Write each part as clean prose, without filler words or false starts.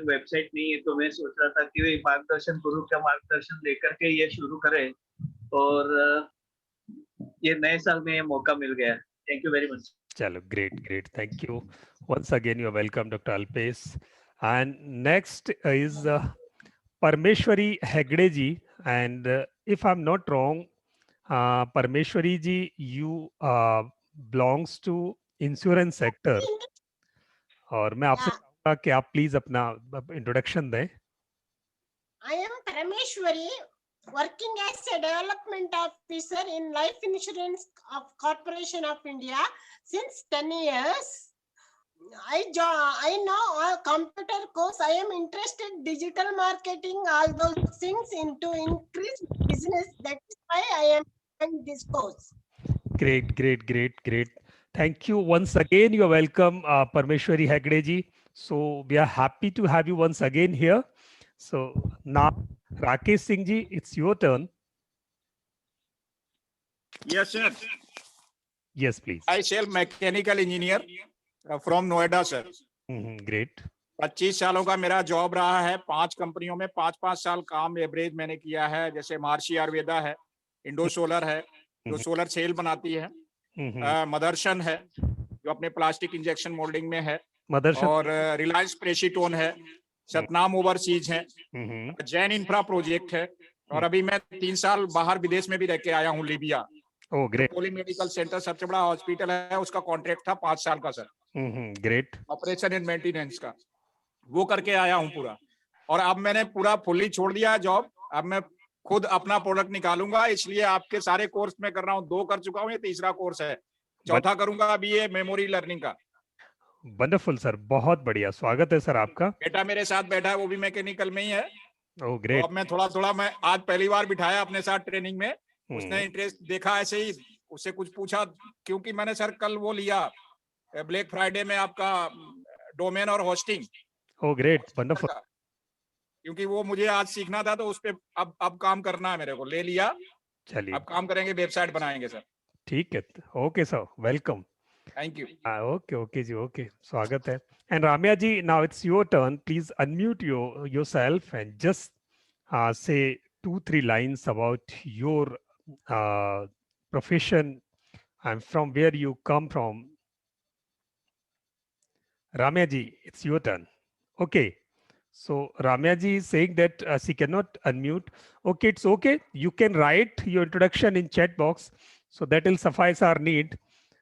Website नहीं है, तो मैं सोच रहा था कि वे मार्गदर्शन गुरु का मार्गदर्शन लेकर के ये शुरू करें, और ये नए साल में ये मौका मिल गया। Thank you very much. Chalo, great. Thank you. Once again, you're welcome, Dr. Alpesh. And next is Parmeshwari Hegde ji. And if I'm not wrong, Parmeshwari ji, you belongs to insurance sector. और मैं आपसे Yeah, चाहूंगा कि आप please अपना introduction दें. I am Parameshwari, working as a development officer in Life Insurance of Corporation of India since 10 years. I know a computer course. I am interested in digital marketing, all those things into increase business. That is why I am in this course. Great. Thank you once again. You're welcome, Parmeshwari Hegde ji. So we are happy to have you once again here. So now, Rakesh Singh ji, it's your turn. Yes, sir. Yes, please. I shall mechanical engineer from Noida, sir. Great. 25 सालों का मेरा job रहा है, 5 कंपनियों में 5-5 साल काम average मैंने किया है। जैसे महर्षि आयुर्वेदा है, इंडो सोलर है जो सोलर सेल बनाती है, मदरसन है जो अपने प्लास्टिक इंजेक्शन मोल्डिंग में है, और रिलायंस प्रेसीटोन है, सतनाम ओवरसीज है, जैन इंफ्रा प्रोजेक्ट है, और अभी मैं 3 साल बाहर विदेश में भी रह के आया हूँ, लीबिया। पोली मेडिकल सेंटर सबसे बड़ा हॉस्पिटल है, उसका कॉन्ट्रैक्ट था 5 साल का sir. Great. Operation and maintenance का वो करके आया हूँ पूरा, और अब मैंने पूरा फुल्ली छोड़ दिया है जॉब। अब मैं खुद अपना प्रोडक्ट निकालूंगा, इसलिए आपके सारे कोर्स में कर रहा हूँ। 2 कर चुका हूँ, ये तीसरा कोर्स है, चौथा करूंगा अभी ये मेमोरी लर्निंग का। वंडरफुल सर, बहुत बढ़िया, स्वागत है सर आपका। बेटा मेरे साथ बैठा है, वो भी मैकेनिकल में ही है। Oh great. तो अब मैं थोड़ा मैं आज पहली बार बिठाया अपने साथ ट्रेनिंग में, उसने इंटरेस्ट देखा, ऐसे ही उससे कुछ पूछा, क्योंकि मैंने सर कल वो लिया ब्लैक फ्राइडे में आपका डोमेन और होस्टिंग। Oh great, wonderful. क्योंकि वो मुझे आज सीखना था, तो उस पे अब काम करना है मेरे को, ले लिया। चलिए, अब काम करेंगे, वेबसाइट बनाएंगे सर। ठीक है, okay sir, welcome. Thank you. Okay जी, ओके, स्वागत है। And Ramya ji, now it's your turn, please unmute yourself and just say 2-3 lines about your profession and from where you come from. Ramya ji, it's your turn. Okay. So Ramya ji is saying that she cannot unmute. Okay, it's okay. You can write your introduction in chat box. So that will suffice our need.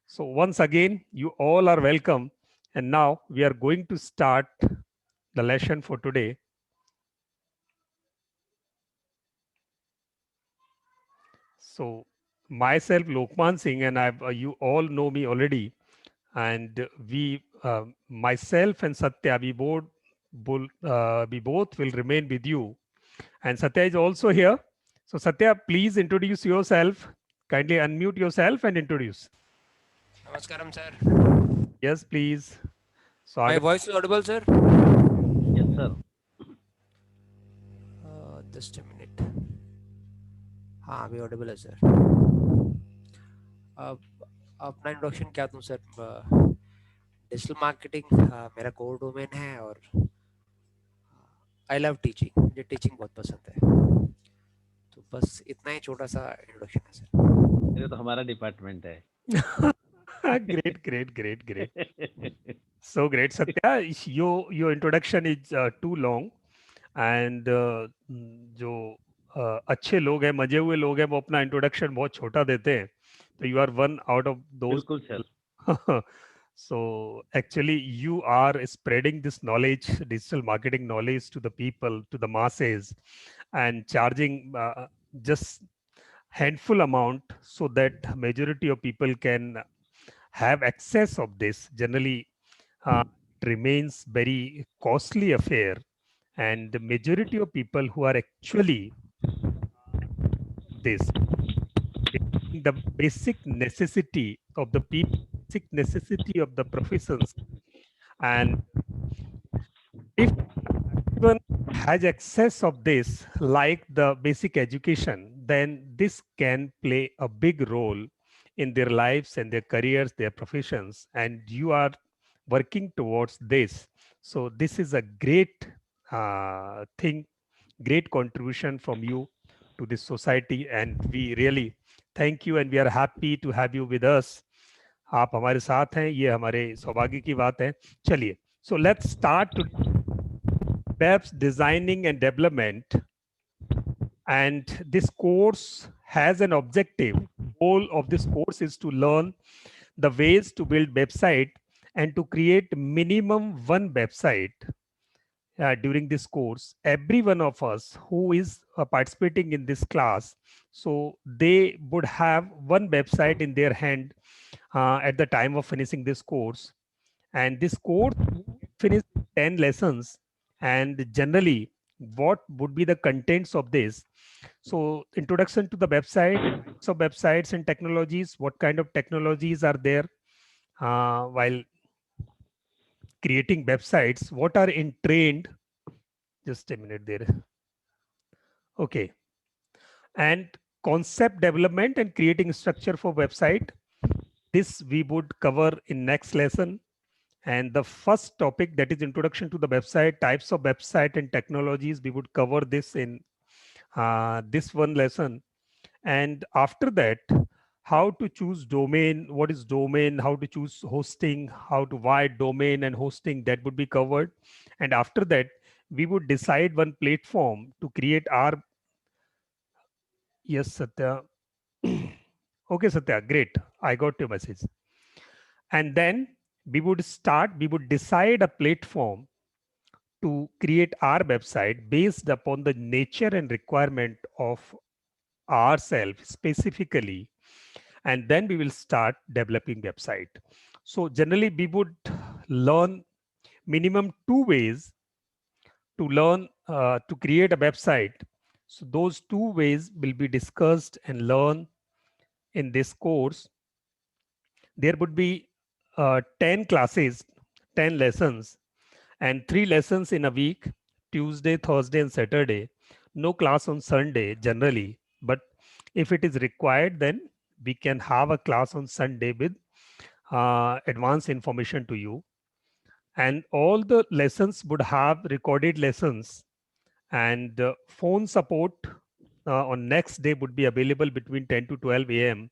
So once again, you all are welcome. And now we are going to start the lesson for today. So myself, Lokman Singh, and you all know me already. And we, myself and Satya, we both will remain with you. And Satya is also here. So Satya, please introduce yourself. Kindly unmute yourself and introduce. Namaskaram, sir. Yes, please. So my voice is audible, sir? Yes, sir. Just a minute. हाँ, अभी Audible है sir. अपना introduction क्या दूं sir? Digital marketing मेरा core domain है, और I love teaching, मुझे टीचिंग बहुत पसंद है। तो बस इतना ही छोटा सा इंट्रोडक्शन है सर। ये तो हमारा डिपार्टमेंट है। Great. So great, Satya. Your introduction is too long, and जो अच्छे लोग हैं, मजे हुए लोग हैं, वो अपना इंट्रोडक्शन बहुत छोटा देते हैं. So you are one out of those. बिल्कुल sir. So actually, you are spreading this knowledge, digital marketing knowledge, to the people, to the masses, and charging just handful amount so that majority of people can have access of this. Generally, it remains very costly affair, and the majority of people who are actually this the basic necessity of the people, basic necessity of the professions, and if everyone has access of this, like the basic education, then this can play a big role in their lives and their careers, their professions, and you are working towards this. So this is a great thing, great contribution from you to this society, and we really thank you and we are happy to have you with us. आप हमारे साथ हैं, ये हमारे सौभाग्य की बात है. चलिए, so let's start to web's designing and development. And this course has an objective. Goal of this course is to learn the ways to build website and to create minimum one website. During this course, every one of us who is participating in this class, so they would have one website in their hand at the time of finishing this course. And this course finished 10 lessons, and generally what would be the contents of this? So introduction to the website, so websites and technologies, what kind of technologies are there while creating websites, what are in trend. Just a minute there. Okay. And concept development and creating structure for website. This we would cover in next lesson. And the first topic, that is introduction to the website, types of website and technologies, we would cover this in this one lesson. And after that, how to choose domain, what is domain, how to choose hosting, how to buy domain and hosting, that would be covered. And after that, we would decide one platform to create our. Yes, Satya. Okay, Satya, great. I got your message. And then we would decide a platform to create our website based upon the nature and requirement of ourselves specifically. And then we will start developing website. So generally we would learn minimum 2 ways to learn to create a website. So those 2 ways will be discussed and learned in this course. There would be 10 classes, 10 lessons, and 3 lessons in a week, Tuesday, Thursday, and Saturday. No class on Sunday generally, but if it is required, then we can have a class on Sunday with advanced information to you. And all the lessons would have recorded lessons, and phone support on next day would be available between 10 to 12 a.m.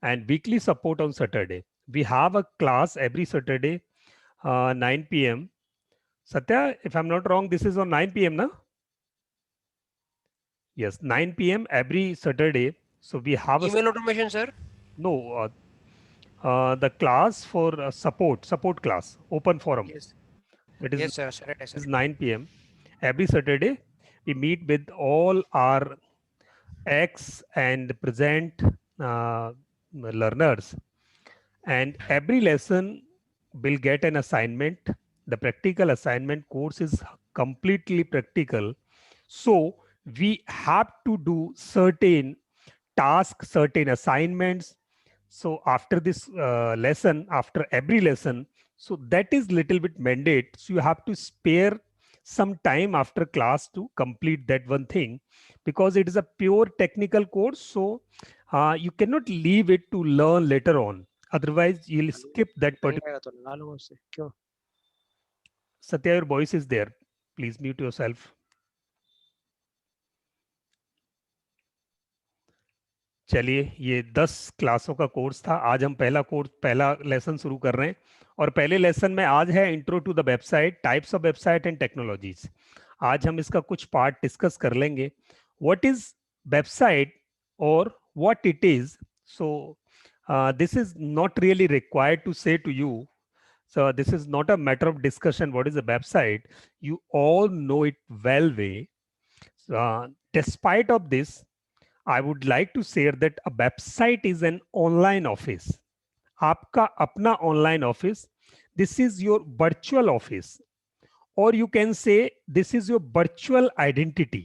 and weekly support on Saturday. We have a class every Saturday, 9 p.m. Satya, if I'm not wrong, this is on 9 p.m. na? Yes, 9 p.m. every Saturday. So we have email automation, sir? No, the class for support class, open forum. Yes. That is, Yes, sir. Right, sir. is 9 p.m. every Saturday. We meet with all our ex and present learners, and every lesson will get an assignment. The practical assignment course is completely practical. So we have to do certain tasks, certain assignments. So after this lesson, after every lesson, so that is little bit mandate. So you have to spare some time after class to complete that one thing, because it is a pure technical course. So you cannot leave it to learn later on. Otherwise, you'll skip that particular. Satya, your voice is there. Please mute yourself. चलिए, ये 10 क्लासों का course था. आज हम पहला lesson शुरू कर रहे हैं, और पहले लेसन में आज है intro to the website, types of website and technologies. आज हम इसका कुछ पार्ट डिस्कस कर लेंगे. व्हाट इज वेबसाइट और what it is. So this is not really required to say to you. So this is not a matter of discussion. What is a website? You all know it well way. Despite of this, I would like to share that a website is an online office. आपका अपना online office. This is your virtual office, or you can say this is your virtual identity.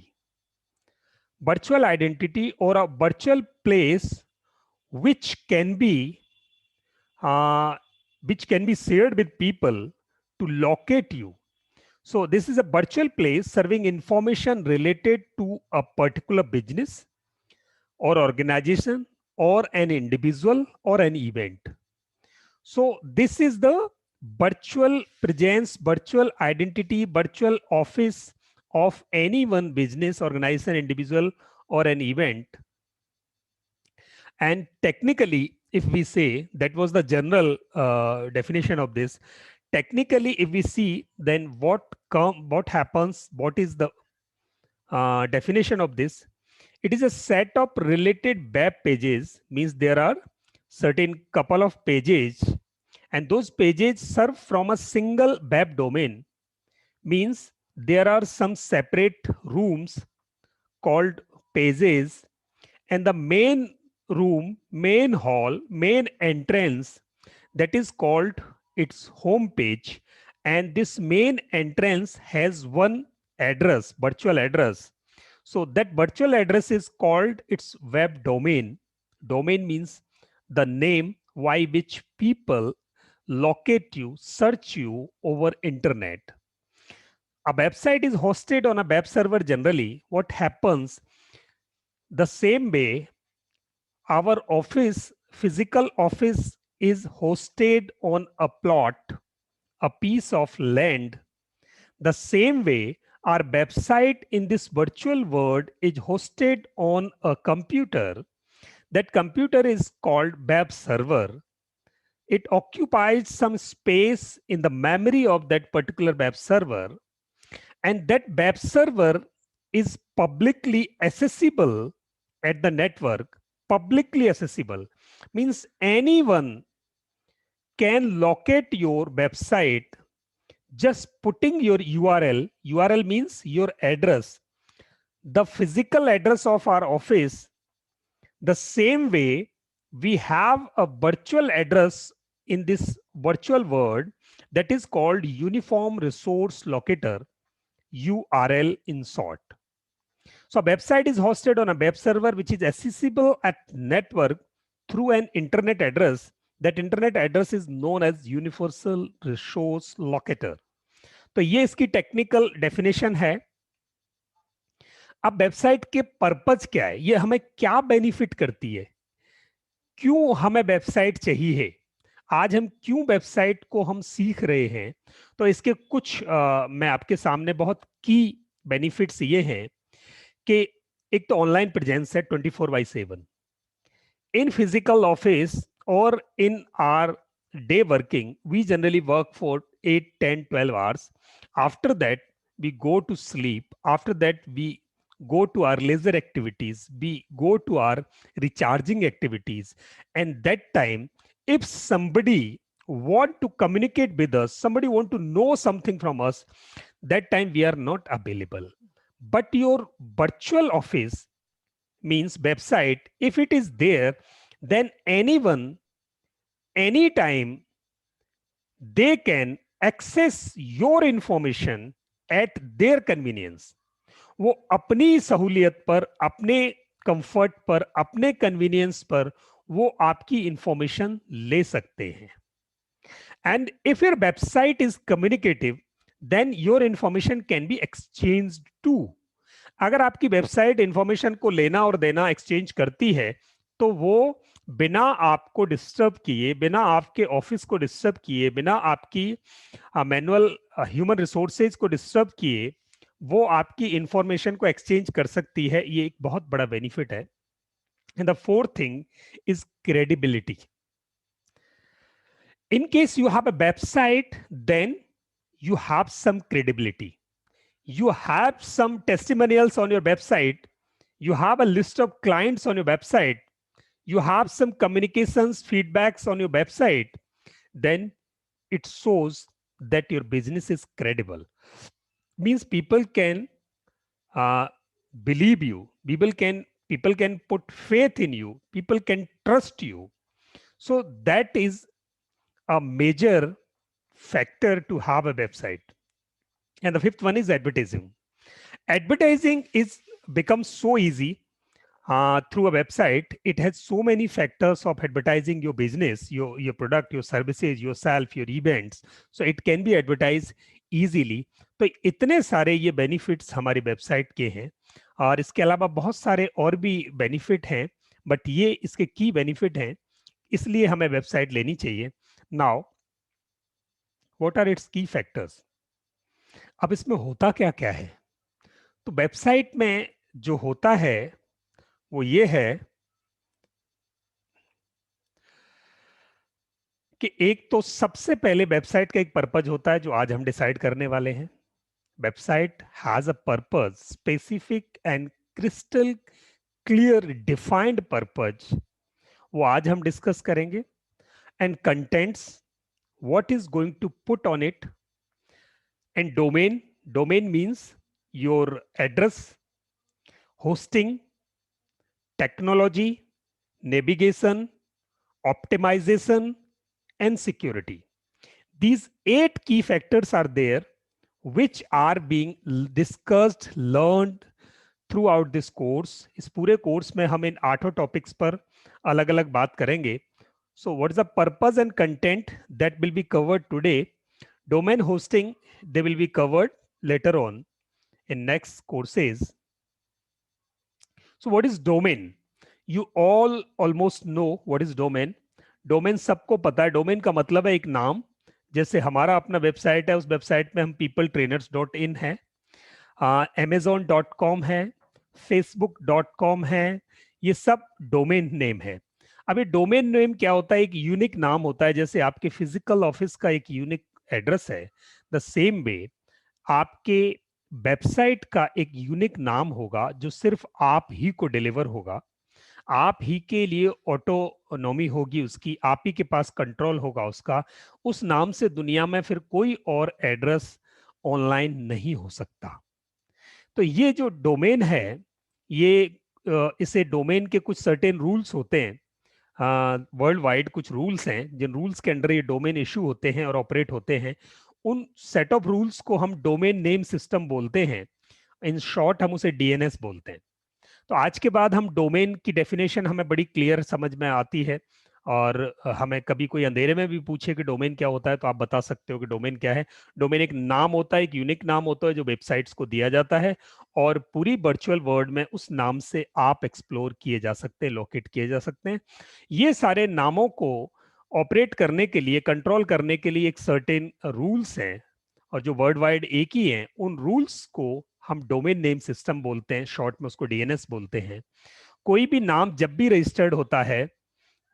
Virtual identity, or a virtual place which can be shared with people to locate you. So this is a virtual place serving information related to a particular business or organization or an individual or an event. So this is the virtual presence, virtual identity, virtual office of any one business, organization, individual, or an event. And technically, if we say, that was the general definition of this. Technically, if we see, then what happens, what is the definition of this? It is a set of related web pages, means there are certain couple of pages, and those pages serve from a single web domain, means there are some separate rooms called pages, and the main room, main hall, main entrance, that is called its home page. And this main entrance has one address, virtual address. So that virtual address is called its web domain. Domain means the name by which people locate you, search you over internet. A website is hosted on a web server generally. What happens, the same way our office, physical office, is hosted on a plot, a piece of land, the same way our website in this virtual world is hosted on a computer. That computer is called web server. It occupies some space in the memory of that particular web server, and that web server is publicly accessible at the network. Publicly accessible means anyone can locate your website just putting your URL. URL means your address, the physical address of our office. The same way we have a virtual address in this virtual world, that is called Uniform Resource Locator, URL in short. So a website is hosted on a web server which is accessible at network through an internet address. That internet address is known as Universal Resource Locator. तो ये इसकी technical definition है. अब website के purpose क्या है, ये हमें क्या बेनिफिट करती है, क्यों हमें वेबसाइट चाहिए, आज हम क्यों वेबसाइट को हम सीख रहे हैं. तो इसके कुछ मैं आपके सामने बहुत की बेनिफिट्स ये हैं कि एक तो ऑनलाइन प्रेजेंस है 24/7 इन फिजिकल ऑफिस और इन are day working. We generally work for 8, 10, 12 hours. After that, we go to sleep. After that, we go to our leisure activities. We go to our recharging activities. And that time, if somebody want to communicate with us, somebody want to know something from us, that time we are not available. But your virtual office means website, if it is there, then anyone, anytime, they can access your information at their convenience. वो अपनी सहूलियत पर, अपने comfort पर, अपने convenience पर वो आपकी इंफॉर्मेशन ले सकते हैं. And if your website is communicative, then your information can be exchanged too. अगर आपकी वेबसाइट इंफॉर्मेशन को लेना और देना एक्सचेंज करती है, तो वो बिना आपको डिस्टर्ब किए, बिना आपके ऑफिस को डिस्टर्ब किए, बिना आपकी मैनुअल ह्यूमन रिसोर्सेज को डिस्टर्ब किए, वो आपकी इंफॉर्मेशन को एक्सचेंज कर सकती है. ये एक बहुत बड़ा बेनिफिट है. And the fourth thing is credibility. In case you have a website, then you have some credibility. You have some testimonials on your website. You have a list of clients on your website. You have some communications, feedbacks on your website. Then it shows that your business is credible. Means people can believe you. People can put faith in you. People can trust you. So that is a major factor to have a website. And the fifth one is advertising. Advertising is becomes so easy through a website. It has so many factors of advertising your business, your product, your services, yourself, your events. So it can be advertised easily. तो इतने सारे ये benefits हमारी website के हैं, और इसके अलावा बहुत सारे और भी बेनिफिट हैं, बट ये इसके की बेनिफिट हैं, इसलिए हमें वेबसाइट लेनी चाहिए. नाउ व्हाट आर इट्स की फैक्टर्स. अब इसमें होता क्या क्या है. तो वेबसाइट में जो होता है वो ये है कि एक तो सबसे पहले वेबसाइट का एक पर्पज होता है जो आज हम डिसाइड करने वाले हैं. Website has a purpose, specific and crystal clear defined purpose, वो आज हम डिस्कस करेंगे. And contents, what is going to put on it. And domain, domain means your address, hosting, technology, navigation, optimization, and security. These 8 key factors are there which are being discussed, learned throughout this course. इस पूरे course में हम इन 8 topics पर अलग अलग बात करेंगे. So what is the purpose and content that will be covered today? Domain hosting, they will be covered later on in next courses. So what is domain? You all almost know what is domain. Domain सबको पता है. Domain का मतलब है एक नाम. जैसे हमारा अपना वेबसाइट है, उस वेबसाइट में हम peopletrainers.in है, amazon.com है, facebook.com है, ये सब डोमेन नेम है. अब ये डोमेन नेम क्या होता है? एक यूनिक नाम होता है. जैसे आपके फिजिकल ऑफिस का एक यूनिक एड्रेस है, द सेम वे आपके वेबसाइट का एक यूनिक नाम होगा जो सिर्फ आप ही को डिलीवर होगा. आप ही के लिए ऑटोनॉमी होगी उसकी, आप ही के पास कंट्रोल होगा उसका. उस नाम से दुनिया में फिर कोई और एड्रेस ऑनलाइन नहीं हो सकता. तो ये जो डोमेन है, ये इसे डोमेन के कुछ सर्टेन रूल्स होते हैं. वर्ल्ड वाइड कुछ रूल्स हैं जिन रूल्स के अंडर ये डोमेन इशू होते हैं और ऑपरेट होते हैं. उन सेट ऑफ रूल्स को हम डोमेन नेम सिस्टम बोलते हैं. इन शॉर्ट हम उसे डीएनएस बोलते हैं. तो आज के बाद हम डोमेन की डेफिनेशन हमें बड़ी क्लियर समझ में आती है. और हमें कभी कोई अंधेरे में भी पूछे कि डोमेन क्या होता है तो आप बता सकते हो कि डोमेन क्या है. डोमेन एक नाम होता है, एक यूनिक नाम होता है जो वेबसाइट्स को दिया जाता है और पूरी वर्चुअल वर्ल्ड में उस नाम से आप एक्सप्लोर किए जा सकते हैं, लोकेट किए जा सकते हैं. ये सारे नामों को ऑपरेट करने के लिए, कंट्रोल करने के लिए एक सर्टेन रूल्स हैं और जो वर्ल्ड वाइड एक ही हैं. उन रूल्स को हम डोमेन नेम सिस्टम बोलते हैं, शॉर्ट में उसको डीएनएस बोलते हैं. कोई भी नाम जब भी रजिस्टर्ड होता है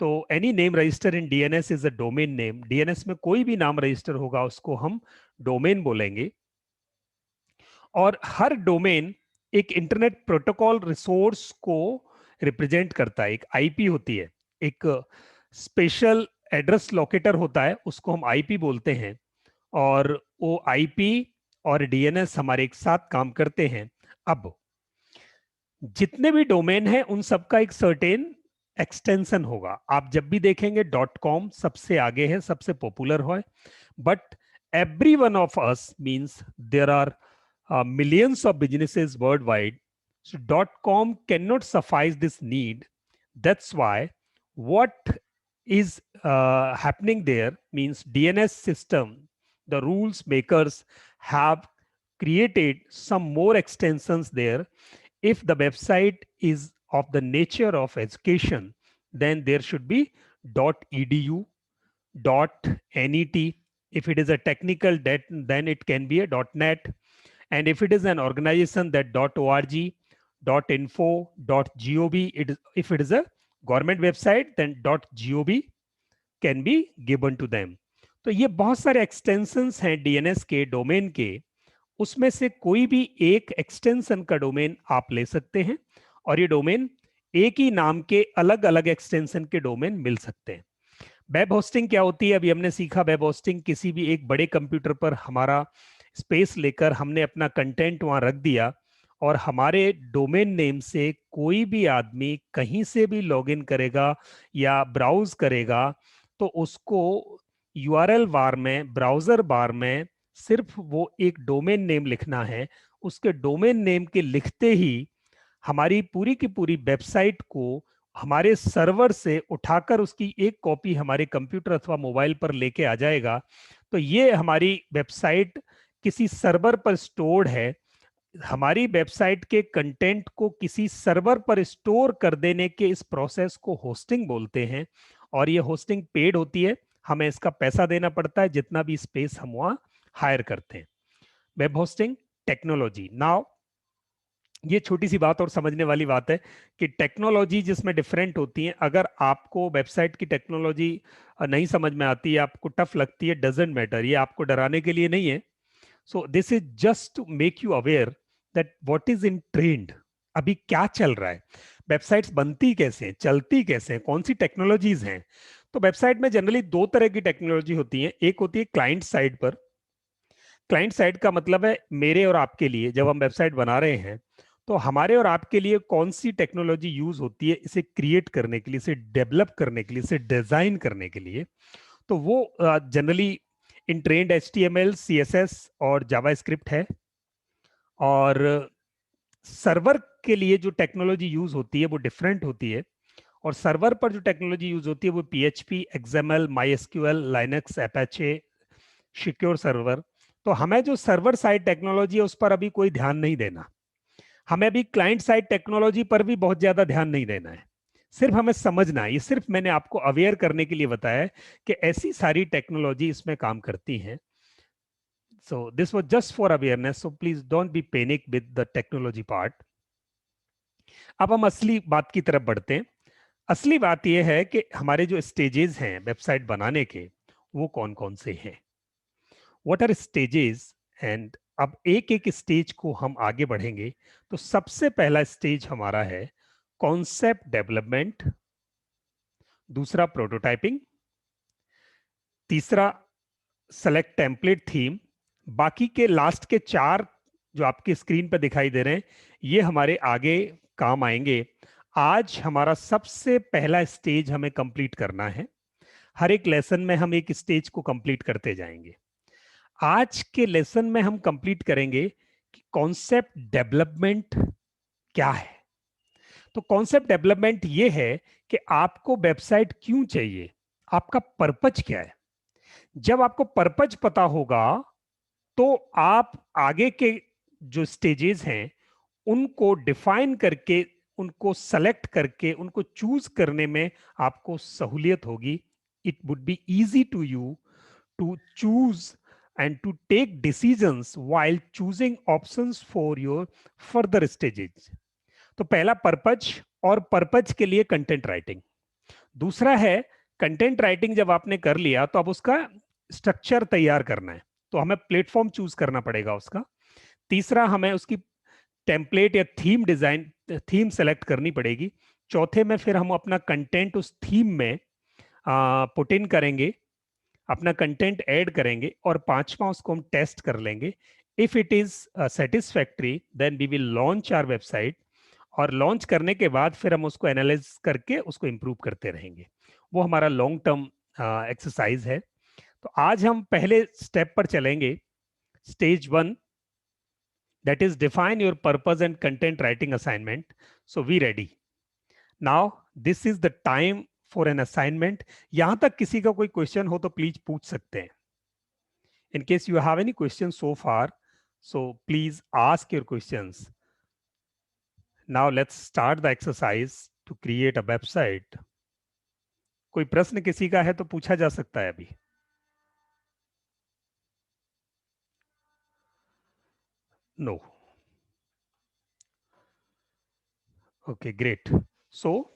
तो any name register in DNS is a domain name. DNS में कोई भी नाम रजिस्टर होगा उसको हम डोमेन बोलेंगे. और हर डोमेन एक इंटरनेट प्रोटोकॉल रिसोर्स को रिप्रेजेंट करता है. एक आईपी होती है, एक स्पेशल एड्रेस लोकेटर होता है, उसको हम आईपी बोलते हैं. और वो आईपी और डीएनएस हमारे एक साथ काम करते हैं. अब जितने भी डोमेन हैं उन सबका एक सर्टेन एक्सटेंशन होगा. आप जब भी देखेंगे .com सबसे आगे है, सबसे पॉपुलर है. But every one of us means there are millions of businesses worldwide. So .com cannot suffice this need. That's why what is happening there means DNS system, the rules makers have created some more extensions there. If the website is of the nature of education, then there should be .edu, .net. If it is a technical, then it can be a .net. And if it is an organization, that .org, .info, .gov. If it is a government website, then .gov can be given to them. तो ये बहुत सारे extensions हैं DNS के, domain के. उसमें से कोई भी एक एक्सटेंशन का डोमेन आप ले सकते हैं और ये डोमेन एक ही नाम के अलग अलग एक्सटेंशन के डोमेन मिल सकते हैं. वेब होस्टिंग क्या होती है? अभी हमने सीखा. वेब होस्टिंग किसी भी एक बड़े कंप्यूटर पर हमारा स्पेस लेकर हमने अपना कंटेंट वहां रख दिया और हमारे डोमेन नेम से कोई भी आदमी कहीं से भी लॉगिन करेगा या ब्राउज करेगा तो उसको यूआरएल बार में, ब्राउजर बार में सिर्फ वो एक डोमेन नेम लिखना है. उसके डोमेन नेम के लिखते ही हमारी पूरी की पूरी वेबसाइट को हमारे सर्वर से उठाकर उसकी एक कॉपी हमारे कंप्यूटर अथवा मोबाइल पर लेके आ जाएगा. तो ये हमारी वेबसाइट किसी सर्वर पर स्टोर्ड है. हमारी वेबसाइट के कंटेंट को किसी सर्वर पर स्टोर कर देने के इस प्रोसेस को होस्टिंग बोलते हैं और ये होस्टिंग पेड होती है. हमें इसका पैसा देना पड़ता है जितना भी स्पेस हम वहां हायर करते हैं. Web hosting technology. नाउ ये छोटी सी बात और समझने वाली बात है कि टेक्नोलॉजी जिसमें डिफरेंट होती है, अगर आपको वेबसाइट की टेक्नोलॉजी नहीं समझ में आती है, आपको टफ लगती है, डजेंट मैटर, ये आपको डराने के लिए नहीं है. So this is just to make you aware that what is in trend, अभी क्या चल रहा है, वेबसाइट्स बनती कैसे हैं, चलती कैसे हैं, कौन सी टेक्नोलॉजीज हैं. तो वेबसाइट में जनरली दो तरह की टेक्नोलॉजी होती है. एक होती है क्लाइंट साइड पर. क्लाइंट साइड का मतलब है मेरे और आपके लिए, जब हम वेबसाइट बना रहे हैं तो हमारे और आपके लिए कौन सी टेक्नोलॉजी यूज होती है इसे क्रिएट करने के लिए, इसे डेवलप करने के लिए, इसे डिजाइन करने के लिए. तो वो generally in trend HTML, CSS और जावास्क्रिप्ट है. और सर्वर के लिए जो टेक्नोलॉजी यूज होती है वो डिफरेंट होती है. और सर्वर पर जो टेक्नोलॉजी यूज होती है वो PHP, XML, MySQL, Linux, Apache, secure server. तो हमें जो सर्वर साइड टेक्नोलॉजी है उस पर अभी कोई ध्यान नहीं देना. हमें अभी क्लाइंट साइड टेक्नोलॉजी पर भी बहुत ज्यादा ध्यान नहीं देना है. सिर्फ हमें समझना है. ये सिर्फ मैंने आपको अवेयर करने के लिए बताया है कि ऐसी सारी टेक्नोलॉजी इसमें काम करती हैं. So this was just for awareness. So please don't be panic with the technology part. अब हम असली बात की तरफ बढ़ते हैं. असली बात यह है कि हमारे जो स्टेजेस हैं वेबसाइट बनाने के, वो कौन कौन से हैं. What are stages? And अब एक एक स्टेज को हम आगे बढ़ेंगे. तो सबसे पहला स्टेज हमारा है कॉन्सेप्ट डेवलपमेंट, दूसरा प्रोटोटाइपिंग, तीसरा सेलेक्ट टेम्पलेट थीम. बाकी के लास्ट के 4 जो आपके स्क्रीन पर दिखाई दे रहे हैं ये हमारे आगे काम आएंगे. आज हमारा सबसे पहला स्टेज हमें कंप्लीट करना है. हर एक लेसन में हम एक स्टेज को कंप्लीट करते जाएंगे. आज के लेसन में हम कंप्लीट करेंगे कि कॉन्सेप्ट डेवलपमेंट क्या है. तो कॉन्सेप्ट डेवलपमेंट ये है कि आपको वेबसाइट क्यों चाहिए, आपका पर्पज क्या है. जब आपको पर्पज पता होगा तो आप आगे के जो स्टेजेस हैं उनको डिफाइन करके, उनको सेलेक्ट करके, उनको चूज करने में आपको सहूलियत होगी. It would be easy to you to choose and to take decisions while choosing options for your further stages. तो पहला पर्पज, और पर्पज के लिए कंटेंट राइटिंग. दूसरा है कंटेंट राइटिंग जब आपने कर लिया तो अब उसका स्ट्रक्चर तैयार करना है, तो हमें प्लेटफॉर्म चूज करना पड़ेगा उसका. तीसरा हमें उसकी टेम्पलेट या थीम डिजाइन, थीम सेलेक्ट करनी पड़ेगी. चौथे में फिर हम अपना कंटेंट उस थीम में पुट इन करेंगे, अपना कंटेंट ऐड करेंगे, और पांचवा उसको हम टेस्ट कर लेंगे. If it is satisfactory then we will launch our website. और लॉन्च करने के बाद फिर हम उसको एनालाइज करके उसको इम्प्रूव करते रहेंगे. वो हमारा लॉन्ग टर्म एक्सरसाइज है. तो आज हम पहले स्टेप पर चलेंगे, stage 1, that is define your purpose and content writing assignment. So we ready now. This is the time for an assignment. यहां तक किसी का कोई क्वेश्चन हो तो प्लीज पूछ सकते हैं. In case you have any question so far, so please ask your questions. Now let's start the exercise to create a website. कोई प्रश्न किसी का है तो पूछा जा सकता है अभी. नो. Okay, great. सो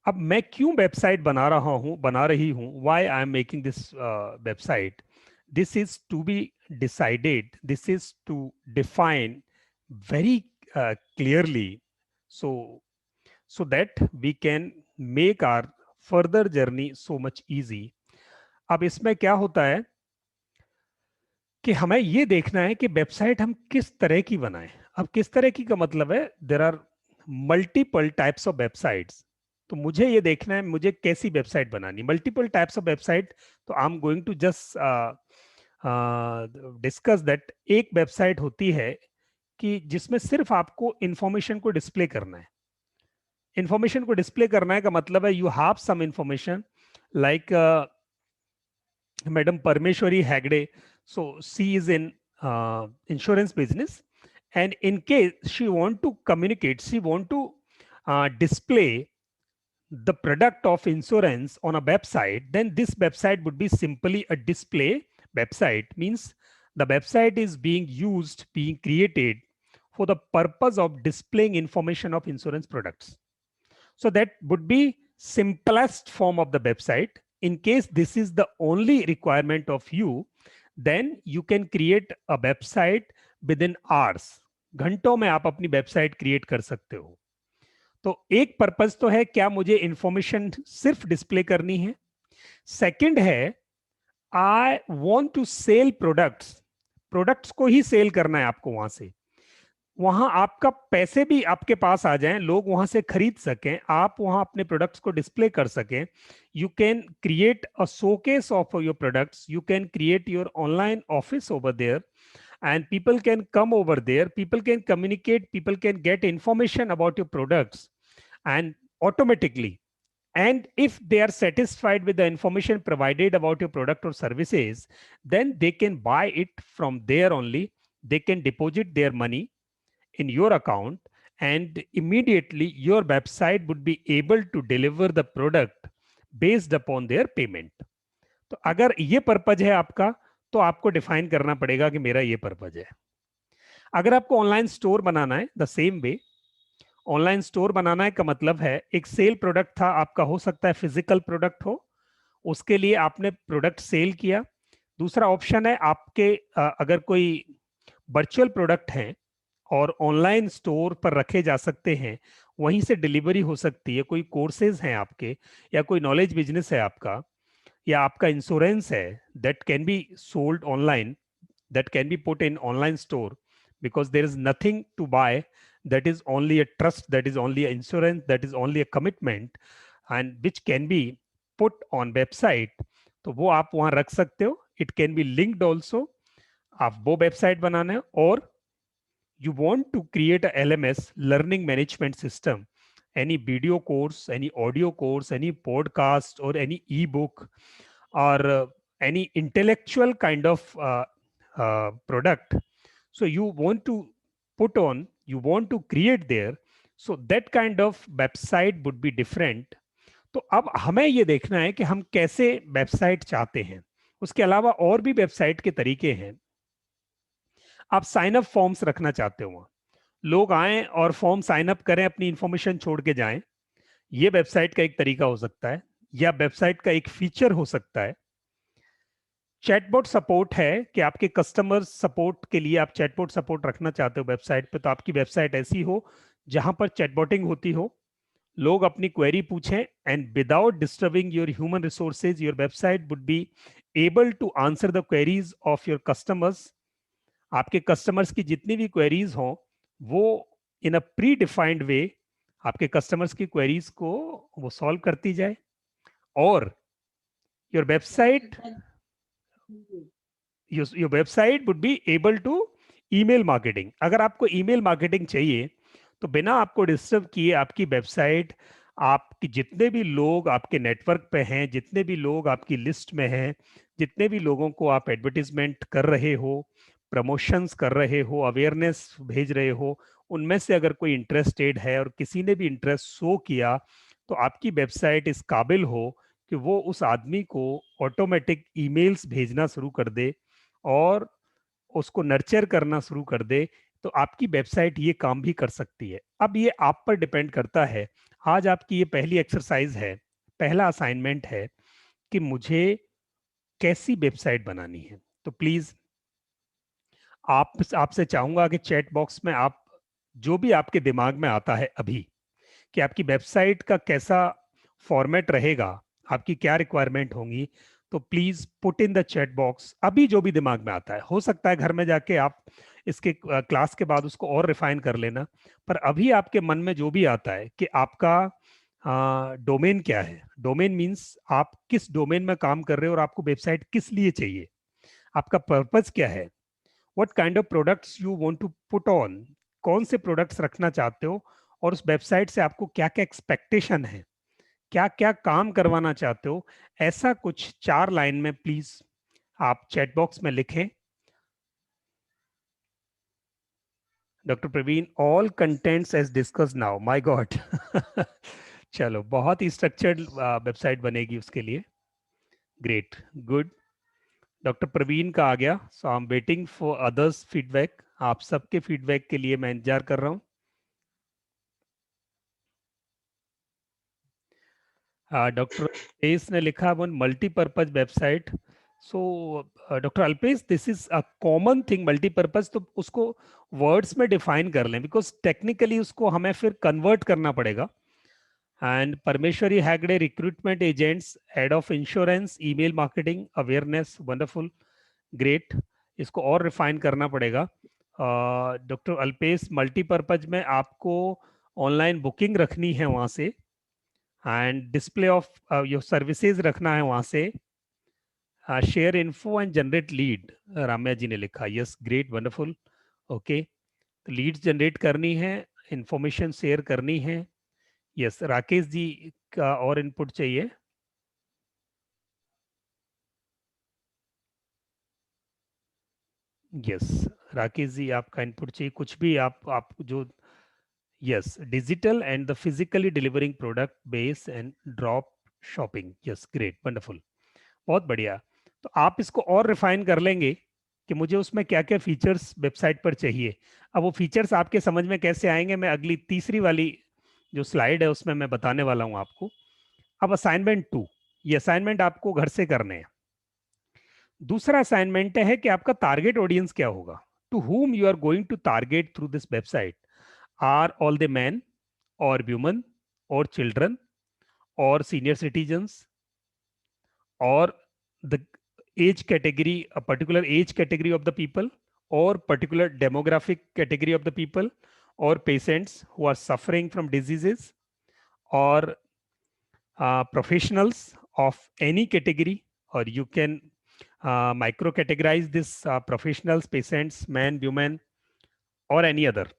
अब मैं क्यों वेबसाइट बना रही हूं, why I am making this website. This is to be decided, this is to define very clearly, so that we can make our further journey so much easy. अब इसमें क्या होता है कि हमें ये देखना है कि वेबसाइट हम किस तरह की बनाएं. अब किस तरह की का मतलब है, there are multiple types of websites. तो मुझे ये देखना है मुझे कैसी वेबसाइट बनानी. मल्टीपल टाइप्स ऑफ वेबसाइट, तो I am going to just discuss that. एक वेबसाइट होती है कि जिसमें सिर्फ आपको इंफॉर्मेशन को डिस्प्ले करना है. इंफॉर्मेशन को डिस्प्ले करना है का मतलब है you have some information like madam Parameshwari Hegde. So she is in insurance business, and in case she want to communicate, she want to display the product of insurance on a website, then this website would be simply a display website. Means the website is being used, being created for the purpose of displaying information of insurance products. So that would be simplest form of the website. In case this is the only requirement of you, then you can create a website within hours. घंटों में आप अपनी website create कर सकते हो. तो एक purpose तो है क्या मुझे इंफॉर्मेशन सिर्फ डिस्प्ले करनी है. सेकंड है I want to sell products को ही सेल करना है आपको. वहां आपका पैसे भी आपके पास आ जाएं, लोग वहां से खरीद सकें, आप वहां अपने प्रोडक्ट्स को डिस्प्ले कर सकें. You can create a showcase of your products, you can create your online office over there, and people can come over there, people can communicate, people can get information about your products and automatically. And if they are satisfied with the information provided about your product or services, then they can buy it from there only. They can deposit their money in your account and immediately your website would be able to deliver the product based upon their payment. तो अगर ये purpose है आपका तो आपको define करना पड़ेगा कि मेरा ये पर्पज है. अगर आपको ऑनलाइन स्टोर बनाना है, the same way online store बनाना है का मतलब है एक सेल प्रोडक्ट था आपका, हो सकता है फिजिकल प्रोडक्ट हो, उसके लिए आपने प्रोडक्ट सेल किया. दूसरा ऑप्शन है आपके अगर कोई वर्चुअल प्रोडक्ट हैं और ऑनलाइन स्टोर पर रखे जा सकते हैं, वहीं से डिलीवरी हो सकती है. कोई कोर्सेज हैं आपके, या कोई नॉलेज बिजनेस है आपका, या आपका इंश्योरेंस है, that can be sold online, that can be put in online store, because there is nothing to buy, that is only a trust, that is only an insurance, that is only a commitment, and which can be put on website. तो वो आप वहां रख सकते हो. It can be linked also. आप वो website बनाना है, और you want to create a LMS, learning management system, any video course, any audio course, any podcast, or any ebook, or any intellectual kind of product. So you want to put on, you want to create there. So that kind of website would be different. तो अब हमें ये देखना है कि हम कैसे website चाहते हैं. उसके अलावा और भी वेबसाइट के तरीके हैं. आप साइन अप फॉर्म्स रखना चाहते हो, लोग आए और फॉर्म साइन अप करें, अपनी इंफॉर्मेशन छोड़ के जाएं. ये वेबसाइट का एक तरीका हो सकता है, या वेबसाइट का एक फीचर हो सकता है. चैटबॉट सपोर्ट है कि आपके कस्टमर सपोर्ट के लिए आप चैटबॉट सपोर्ट रखना चाहते हो वेबसाइट पे, तो आपकी वेबसाइट ऐसी हो जहां पर चैटबॉटिंग होती हो, लोग अपनी क्वेरी पूछें, and without disturbing your human resources your website would be able to answer the queries of your customers. आपके कस्टमर्स की जितनी भी क्वेरीज हों वो इन अ प्री डिफाइंड वे आपके कस्टमर्स की क्वेरीज को वो सॉल्व करती जाए. और your website would be able to email marketing. अगर आपको ईमेल मार्केटिंग चाहिए तो बिना आपको डिस्टर्ब किए आपकी वेबसाइट, आपकी जितने भी लोग आपके नेटवर्क पे हैं, जितने भी लोग आपकी लिस्ट में हैं, जितने भी लोगों को आप एडवर्टीजमेंट कर रहे हो, प्रमोशंस कर रहे हो, अवेयरनेस भेज रहे हो, उनमें से अगर कोई इंटरेस्टेड है और किसी ने भी इंटरेस्ट शो किया, तो आपकी वेबसाइट इस काबिल हो कि वो उस आदमी को ऑटोमेटिक ईमेल्स भेजना शुरू कर दे और उसको नर्चर करना शुरू कर दे, तो आपकी वेबसाइट ये काम भी कर सकती है. अब ये आप पर डिपेंड करता है. आज आपकी ये पहली एक्सरसाइज है, पहला असाइनमेंट है कि मुझे कैसी वेबसाइट बनानी है. तो प्लीज आपसे चाहूंगा कि चैट बॉक्स में आप जो भी आपके दिमाग में आता है अभी कि आपकी वेबसाइट का कैसा फॉर्मेट रहेगा, आपकी क्या रिक्वायरमेंट होंगी, तो please put in the chat box अभी जो भी दिमाग में आता है. हो सकता है घर में जाके आप इसके क्लास के बाद उसको और रिफाइन कर लेना, पर अभी आपके मन में जो भी आता है कि आपका डोमेन क्या है. डोमेन मीन्स आप किस डोमेन में काम कर रहे हो और आपको वेबसाइट किस लिए चाहिए, आपका पर्पस क्या है, what kind of products you want to put on, कौन से प्रोडक्ट्स रखना चाहते हो, और उस वेबसाइट से आपको क्या क्या एक्सपेक्टेशन है, क्या क्या काम करवाना चाहते हो. ऐसा कुछ 4 लाइन में प्लीज आप चैट बॉक्स में लिखें. Doctor Praveen, all contents as discuss now. My god. चलो, बहुत ही स्ट्रक्चर्ड वेबसाइट बनेगी उसके लिए. Great, good. डॉक्टर प्रवीण का आ गया. So I am waiting for others feedback. आप सबके फीडबैक के लिए मैं इंतजार कर रहा हूँ। डॉक्टर अल्पेश ने लिखा one multipurpose website. So doctor Alpesh, this is a common thing multipurpose, तो उसको वर्ड्स में डिफाइन कर लें, बिकॉज टेक्निकली उसको हमें फिर कन्वर्ट करना पड़ेगा। And Parameshwari Hegde, recruitment agents, head of insurance, email marketing, awareness, wonderful, great. इसको और रिफाइन करना पड़ेगा। डॉक्टर अल्पेश, मल्टीपर्पज में आपको ऑनलाइन बुकिंग रखनी है वहां से, and display of your services रखना है वहां से, share info and generate lead, Ramya ji ने लिखा। Yes, great, wonderful, okay. तो लीड्स जनरेट करनी है, इंफॉर्मेशन शेयर करनी है। यस, राकेश जी का और इनपुट चाहिए। यस, राकेश जी आपका इनपुट चाहिए, कुछ भी आप जो। Yes, digital and the physically delivering product base and drop shopping. Yes, great, wonderful, बहुत बढ़िया। तो आप इसको और रिफाइन कर लेंगे कि मुझे उसमें क्या क्या फीचर्स वेबसाइट पर चाहिए। अब वो फीचर्स आपके समझ में कैसे आएंगे, मैं अगली तीसरी वाली जो स्लाइड है उसमें मैं बताने वाला हूं आपको। अब असाइनमेंट 2, ये असाइनमेंट आपको घर से करने हैं। दूसरा असाइनमेंट है कि आपका टारगेट ऑडियंस क्या होगा, to whom you are going to target through this website. Are all the men or women or children or senior citizens or the age category, a particular age category of the people or particular demographic category of the people, or patients who are suffering from diseases, or professionals of any category, or you can micro categorize this professionals, patients, men, women और any other.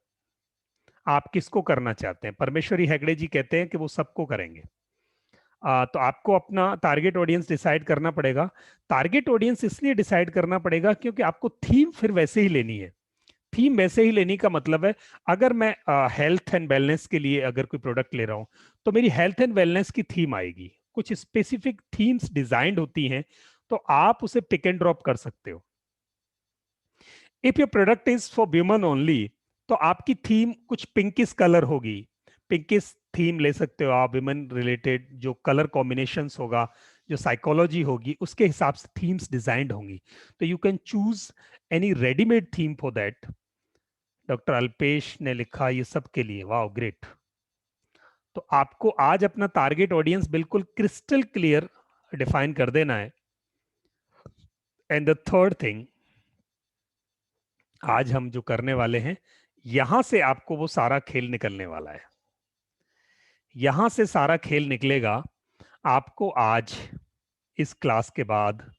आप किसको करना चाहते हैं? परमेश्वरी हेगड़े जी कहते हैं कि वो सबको करेंगे। तो आपको अपना टारगेट ऑडियंस डिसाइड करना पड़ेगा। टारगेट ऑडियंस इसलिए डिसाइड करना पड़ेगा क्योंकि आपको थीम फिर वैसे ही लेनी है। थीम वैसे ही लेने का मतलब है, अगर मैं हेल्थ एंड वेलनेस के लिए अगर कोई प्रोडक्ट ले रहा हूं तो मेरी हेल्थ एंड वेलनेस की थीम आएगी। कुछ स्पेसिफिक थीम्स डिजाइंड होती हैं, तो आप उसे पिक एंड ड्रॉप कर सकते हो। If your product is for women only, तो आपकी थीम कुछ पिंकिश कलर होगी। पिंकिश थीम ले सकते हो आप, वुमेन रिलेटेड जो कलर कॉम्बिनेशंस होगा, जो साइकोलॉजी होगी, उसके हिसाब से थीम्स डिजाइंड होंगी। तो you can choose any readymade theme for that. Doctor Alpesh ने लिखा ये सब के लिए, वाओ, ग्रेट। तो आपको आज अपना टारगेट ऑडियंस बिल्कुल क्रिस्टल क्लियर डिफाइन कर देना है। एंड द थर्ड थिंग आज हम जो करने वाले हैं, यहां से आपको वो सारा खेल निकलने वाला है। यहां से सारा खेल निकलेगा। आपको आज इस क्लास के बाद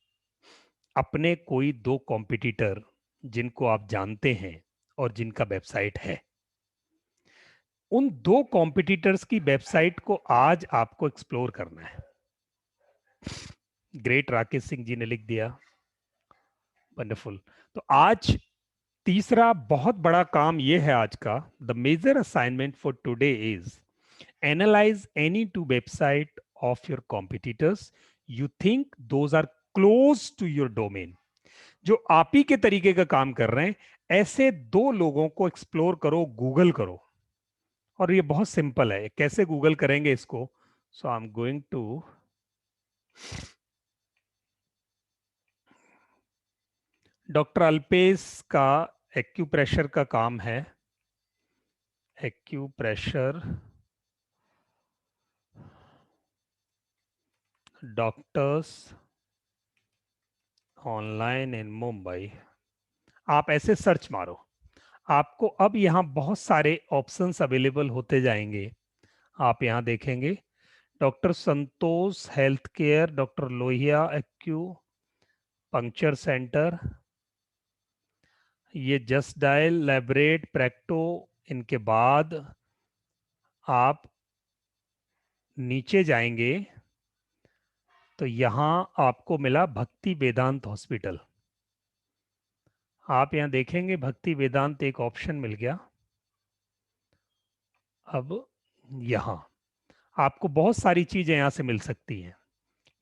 अपने कोई 2 कॉम्पिटिटर जिनको आप जानते हैं और जिनका वेबसाइट है, उन 2 कॉम्पिटिटर्स की वेबसाइट को आज आपको एक्सप्लोर करना है। ग्रेट, राकेश सिंह जी ने लिख दिया, वंडरफुल। तो आज तीसरा बहुत बड़ा काम यह है आज का, the major assignment for today is analyse any 2 website of your competitors you think those are close to your domain. जो आप ही के तरीके का काम कर रहे हैं, ऐसे 2 लोगों को एक्सप्लोर करो, गूगल करो। और ये बहुत सिंपल है, कैसे गूगल करेंगे इसको। So I am going to doctor Alpesh का एक्यूप्रेशर का काम है, acupressure doctors online in Mumbai. आप ऐसे सर्च मारो, आपको अब यहाँ बहुत सारे ऑप्शंस अवेलेबल होते जाएंगे। आप यहाँ देखेंगे doctor Santosh health care, doctor Lohia acupuncture centre, ये जस्ट डायल, लैबरेट, प्रैक्टो। इनके बाद आप नीचे जाएंगे तो यहां आपको मिला भक्ति वेदांत हॉस्पिटल। आप यहां देखेंगे भक्ति वेदांत एक ऑप्शन मिल गया। अब यहां आपको बहुत सारी चीजें यहां से मिल सकती हैं।